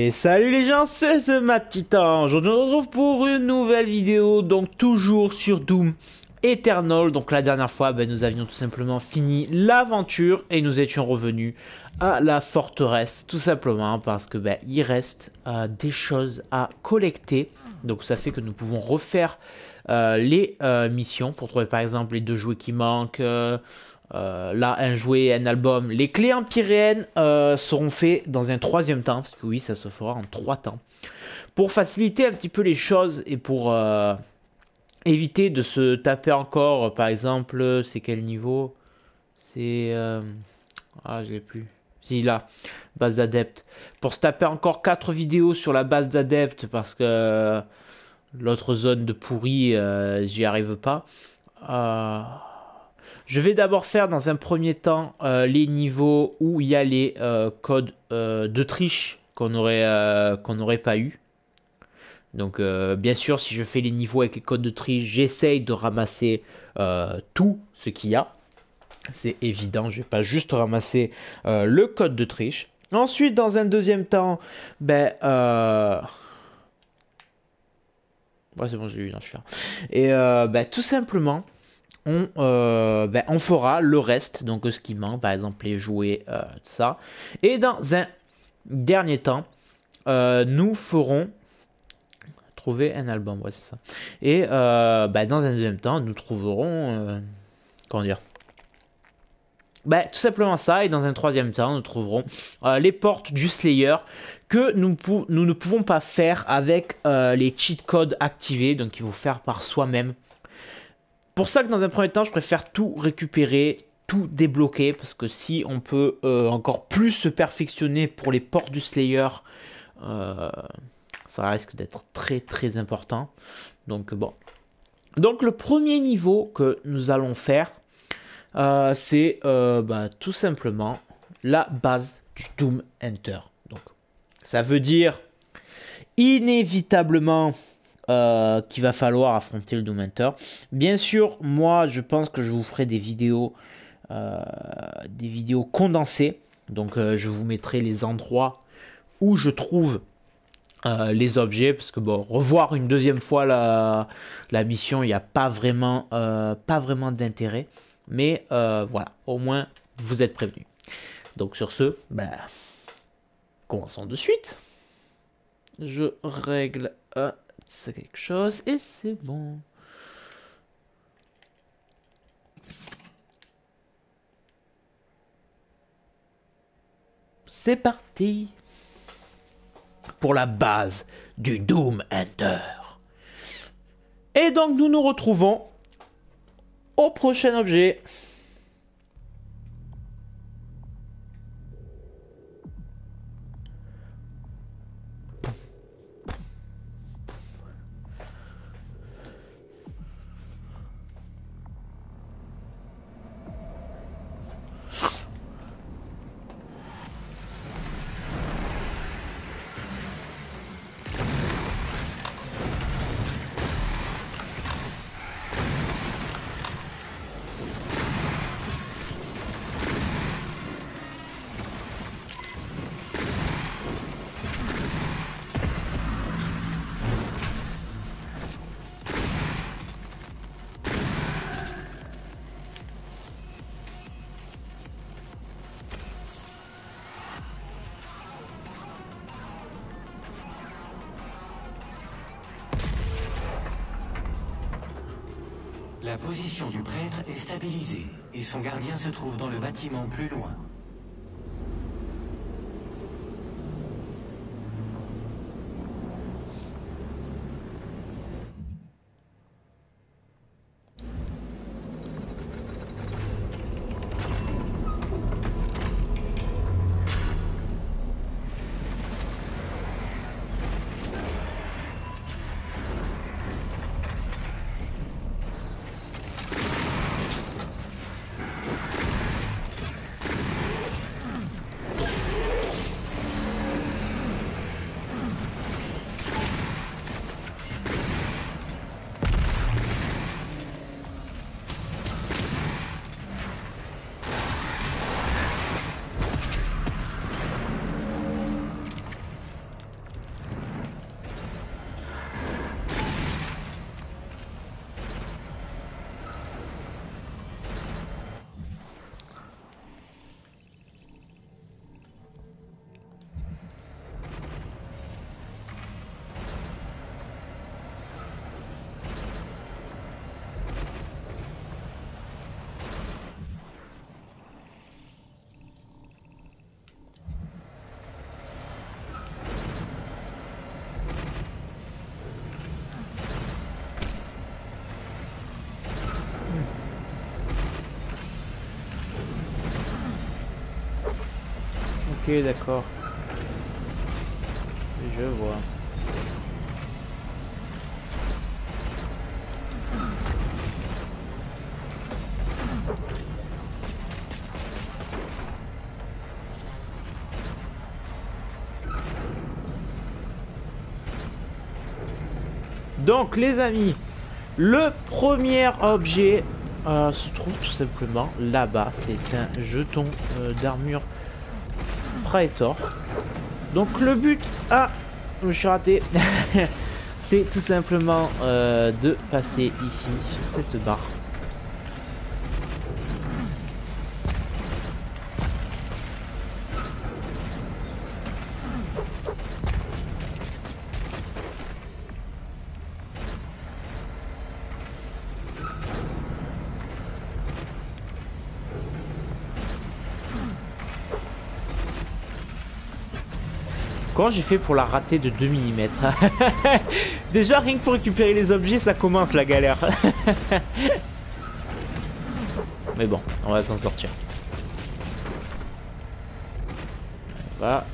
Et salut les gens, c'est The Mad Titan. Aujourd'hui on se retrouve pour une nouvelle vidéo, donc toujours sur Doom Eternal. Donc la dernière fois, nous avions tout simplement fini l'aventure et nous étions revenus à la forteresse, tout simplement parce que il reste des choses à collecter. Donc ça fait que nous pouvons refaire les missions pour trouver par exemple les 2 jouets qui manquent. Là, un jouet, un album. Les clés empyréennes seront faits dans un 3e temps, parce que oui, ça se fera en 3 temps. Pour faciliter un petit peu les choses et pour éviter de se taper encore, par exemple, c'est quel niveau? C'est... Ah, je l'ai plus. Si, là, base d'adeptes. Pour se taper encore 4 vidéos sur la base d'adeptes, parce que l'autre zone de pourri, j'y arrive pas. Je vais d'abord faire dans un premier temps les niveaux où il y a les codes de triche qu'on n'aurait pas eu. Donc bien sûr, si je fais les niveaux avec les codes de triche, j'essaye de ramasser tout ce qu'il y a. C'est évident, je vais pas juste ramasser le code de triche. Ensuite, dans un deuxième temps, ouais, c'est bon, j'ai eu, non, je suis là. Et tout simplement, on fera le reste, donc ce qui manque, par exemple les jouets, tout ça. Et dans un dernier temps, nous ferons trouver un album, ouais c'est ça. Et dans un deuxième temps, nous trouverons, comment dire, tout simplement ça. Et dans un 3e temps, nous trouverons les portes du Slayer que nous ne pouvons pas faire avec les cheat codes activés, donc il faut faire par soi-même. Pour ça que dans un premier temps, je préfère tout récupérer, tout débloquer, parce que si on peut encore plus se perfectionner pour les portes du Slayer, ça risque d'être très très important. Donc bon. Donc le premier niveau que nous allons faire, c'est tout simplement la base du Doom Hunter. Donc ça veut dire inévitablement qu'il va falloir affronter le Doom Hunter. Bien sûr, moi, je pense que je vous ferai des vidéos condensées. Donc, je vous mettrai les endroits où je trouve les objets. Parce que, bon, revoir une deuxième fois la mission, il n'y a pas vraiment d'intérêt. Mais, voilà, au moins, vous êtes prévenus. Donc, sur ce, commençons de suite. Je règle... c'est quelque chose et c'est bon. C'est parti pour la base du Doom Hunter. Et donc nous nous retrouvons au prochain objet. La position du prêtre est stabilisée et son gardien se trouve dans le bâtiment plus loin. Ok, d'accord. Je vois. Donc les amis, le premier objet se trouve tout simplement là-bas. C'est un jeton d'armure Praetor. Donc le but, je me suis raté, c'est tout simplement de passer ici sur cette barre. Comment j'ai fait pour la rater de 2 mm? Déjà rien que pour récupérer les objets ça commence la galère. Mais bon, on va s'en sortir. Voilà.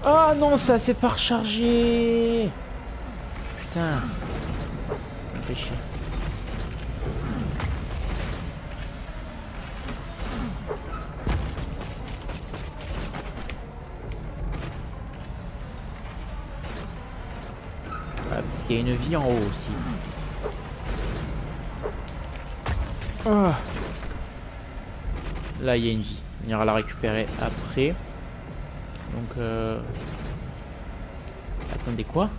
Oh non, ça s'est pas rechargé. Putain. Ça me fait chier. Parce qu'il y a une vie en haut aussi. Ah. Là, il y a une vie. On ira la récupérer après. Donc, attendez, quoi?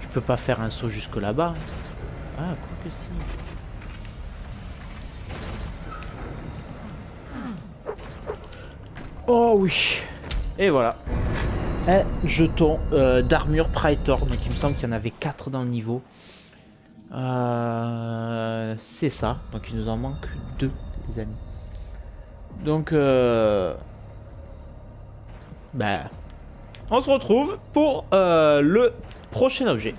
Je peux pas faire un saut jusque là-bas. Ah, quoi que si. Oh oui. Et voilà. Un jeton d'armure Praetor. Donc il me semble qu'il y en avait 4 dans le niveau. C'est ça. Donc il nous en manque 2, les amis. Donc on se retrouve pour le prochain objet.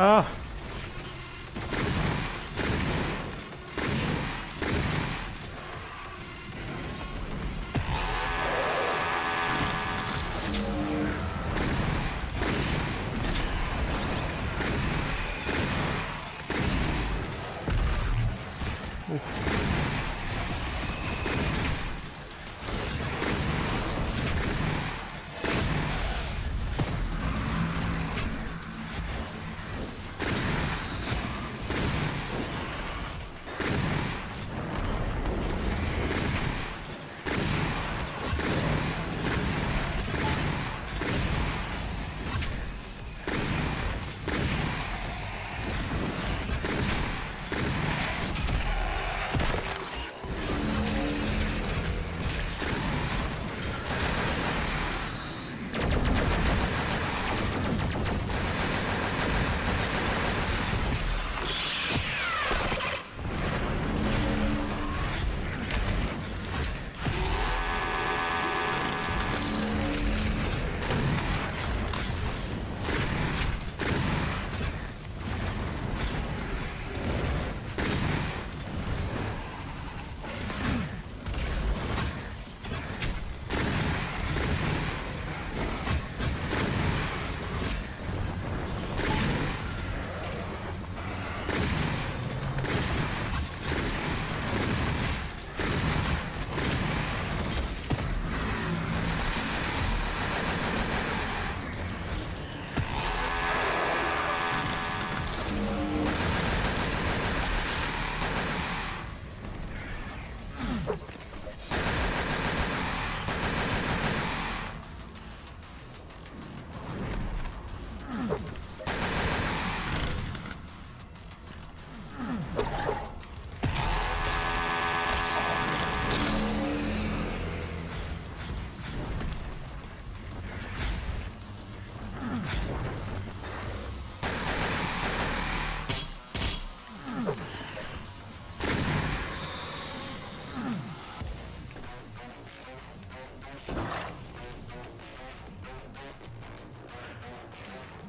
Ah.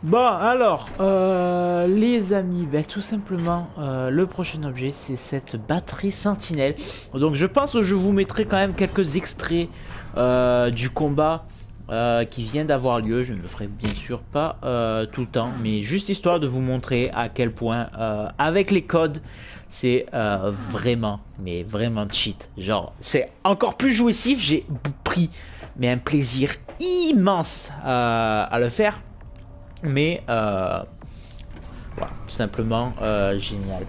Bon, alors, les amis, ben, tout simplement, le prochain objet, c'est cette batterie sentinelle. Donc, je pense que je vous mettrai quand même quelques extraits du combat qui vient d'avoir lieu. Je ne le ferai bien sûr pas tout le temps, mais juste histoire de vous montrer à quel point, avec les codes, c'est vraiment, mais vraiment cheat. Genre, c'est encore plus jouissif. J'ai pris mais un plaisir immense à le faire. Mais voilà, tout simplement génial.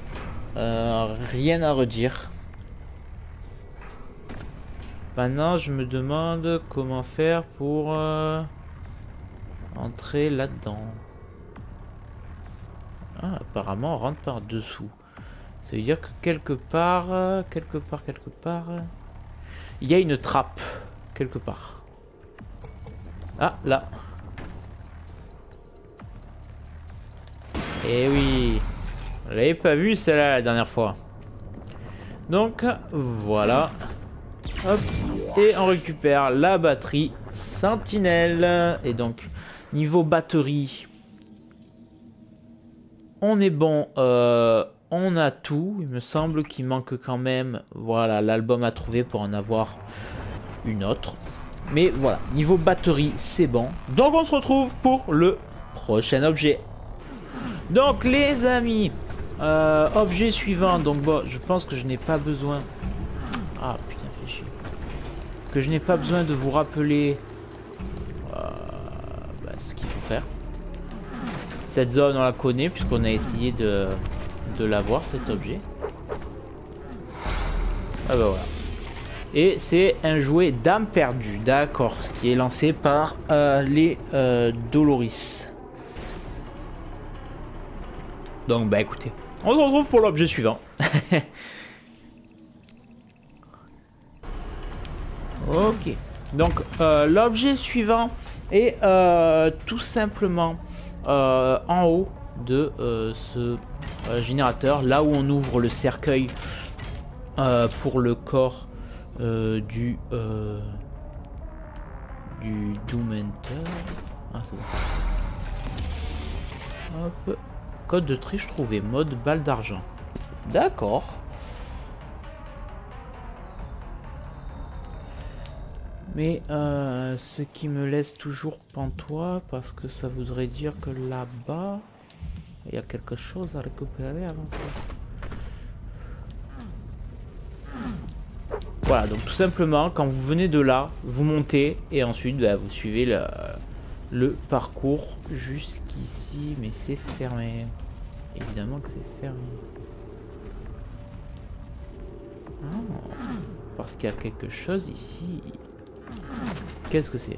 Rien à redire. Maintenant, je me demande comment faire pour entrer là-dedans. Ah, apparemment, on rentre par dessous. Ça veut dire que quelque part, il y a une trappe quelque part. Ah, là. Eh oui, je l'avais pas vu celle-là la dernière fois. Donc voilà. Hop. Et on récupère la batterie sentinelle. Et donc niveau batterie, on est bon. On a tout. Il me semble qu'il manque quand même, voilà, l'album à trouver pour en avoir une autre. Mais voilà, niveau batterie, c'est bon. Donc on se retrouve pour le prochain objet. Donc les amis, objet suivant. Donc bon, je pense que je n'ai pas besoin. Ah putain, fais chier. Que je n'ai pas besoin de vous rappeler ce qu'il faut faire. Cette zone, on la connaît puisqu'on a essayé de l'avoir, cet objet. Ah bah voilà. Et c'est un jouet d'âme perdue, d'accord, ce qui est lancé par les Doloris. Donc bah écoutez, on se retrouve pour l'objet suivant. Ok, donc l'objet suivant est tout simplement en haut de ce générateur, là où on ouvre le cercueil pour le corps du Doom Hunter. Ah c'est bon. Hop. Code de triche trouvé, mode balle d'argent. D'accord. Mais ce qui me laisse toujours pantois, parce que ça voudrait dire que là-bas, il y a quelque chose à récupérer avant ça. Voilà, donc tout simplement, quand vous venez de là, vous montez et ensuite bah, vous suivez le parcours jusqu'ici. Mais c'est fermé. Évidemment que c'est fermé. Oh, parce qu'il y a quelque chose ici. Qu'est-ce que c'est?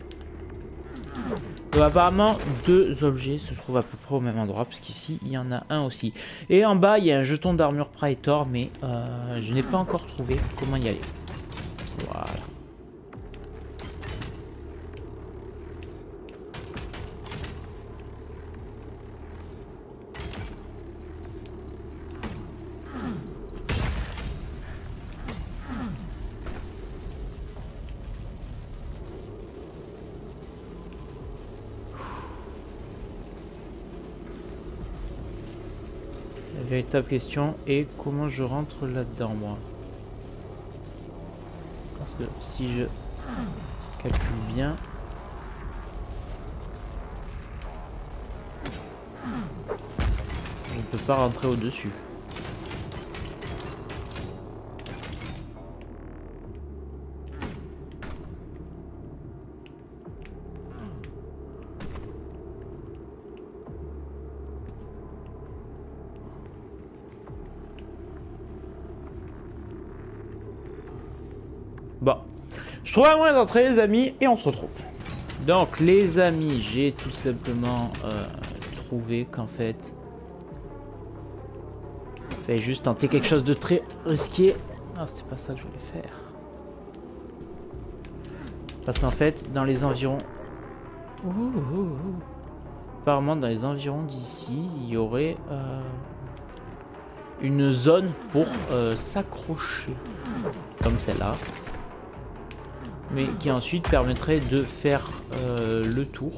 Donc, apparemment, deux objets se trouvent à peu près au même endroit, parce qu'ici, il y en a un aussi. Et en bas, il y a un jeton d'armure Praetor, mais je n'ai pas encore trouvé comment y aller. Voilà. La véritable question est comment je rentre là-dedans, moi. Parce que si je calcule bien... je ne peux pas rentrer au-dessus. Bon. Je trouve un moyen d'entrer les amis et on se retrouve. Donc les amis, j'ai tout simplement trouvé qu'en fait... Je vais juste tenter quelque chose de très risqué. Ah, c'était pas ça que je voulais faire. Parce qu'en fait, dans les environs... Apparemment, dans les environs d'ici, il y aurait une zone pour s'accrocher. Comme celle-là. Mais qui ensuite permettrait de faire le tour.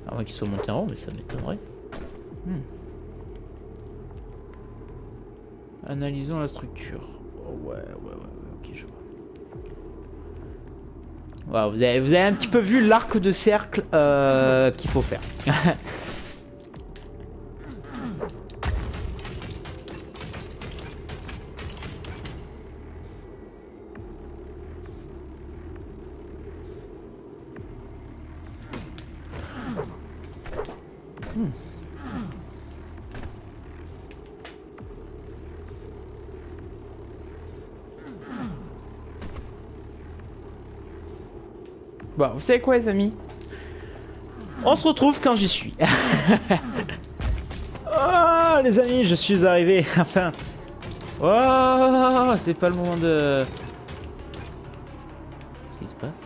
À moins qu'ils soient montés en haut, mais ça m'étonnerait. Analysons la structure. Oh, ouais, ok, je vois. Wow, vous avez un petit peu vu l'arc de cercle qu'il faut faire. Bon, vous savez quoi les amis? On se retrouve quand j'y suis. Oh les amis, je suis arrivé, enfin. Oh, c'est pas le moment de... Qu'est-ce qui se passe?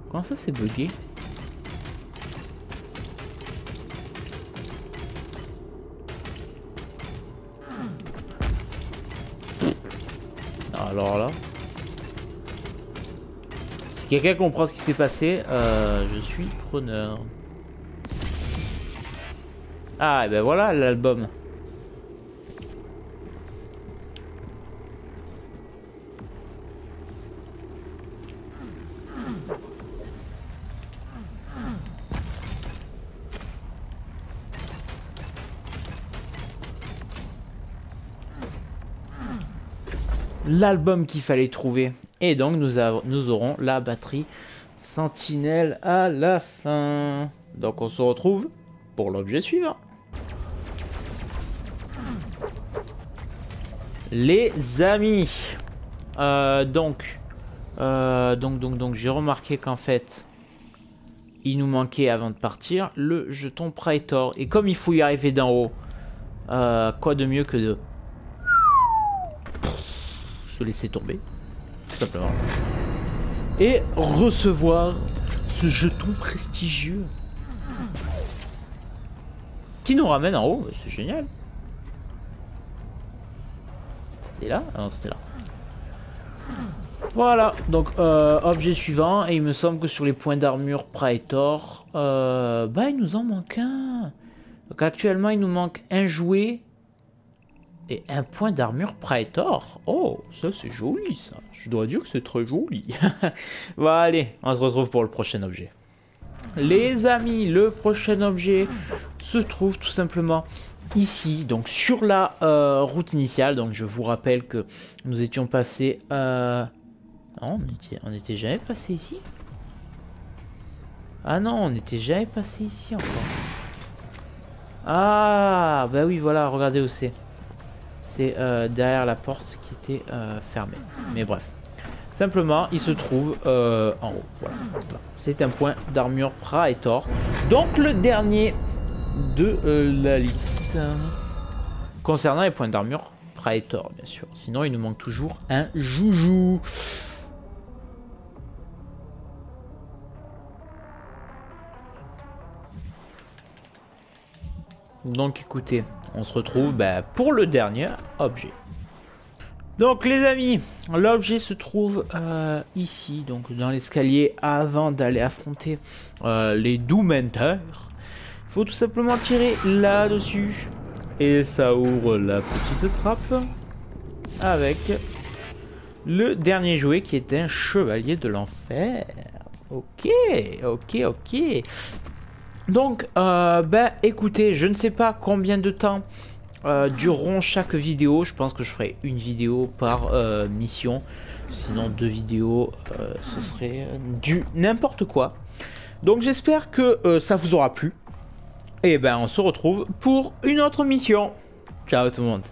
Comment ça c'est bugué? Alors là... Si quelqu'un comprend ce qui s'est passé, je suis preneur. Ah et ben voilà l'album. L'album qu'il fallait trouver. Et donc nous aurons la batterie Sentinelle à la fin. Donc on se retrouve pour l'objet suivant. Les amis. Donc j'ai remarqué qu'en fait il nous manquait avant de partir le jeton Praetor. Et comme il faut y arriver d'en haut, quoi de mieux que de se laisser tomber, tout simplement, et recevoir ce jeton prestigieux qui nous ramène en haut. C'est génial. C'était là? Ah non, c'était là. Voilà, donc objet suivant, et il me semble que sur les points d'armure Praetor, bah il nous en manque un. Donc actuellement il nous manque un jouet et un point d'armure Praetor. Oh, ça c'est joli ça. Je dois dire que c'est très joli. Bon allez, on se retrouve pour le prochain objet. Les amis, le prochain objet se trouve tout simplement ici, donc sur la route initiale. Donc je vous rappelle que nous étions passés... Non, on était jamais passé ici. Ah non, on n'était jamais passé ici encore. Ah, bah oui, voilà, regardez où c'est. C'est derrière la porte qui était fermée. Mais bref. Simplement, il se trouve en haut. Voilà. C'est un point d'armure Praetor. Donc le dernier de la liste. Concernant les points d'armure Praetor, bien sûr. Sinon, il nous manque toujours un joujou. Donc écoutez, on se retrouve pour le dernier objet. Donc les amis, l'objet se trouve ici, donc dans l'escalier avant d'aller affronter les Doomhunters. Il faut tout simplement tirer là-dessus et ça ouvre la petite trappe avec le dernier jouet qui est un chevalier de l'enfer. Ok, ok, ok. Donc, ben, écoutez, je ne sais pas combien de temps dureront chaque vidéo. Je pense que je ferai une vidéo par mission. Sinon, 2 vidéos, ce serait du n'importe quoi. Donc, j'espère que ça vous aura plu. Et ben, on se retrouve pour une autre mission. Ciao tout le monde.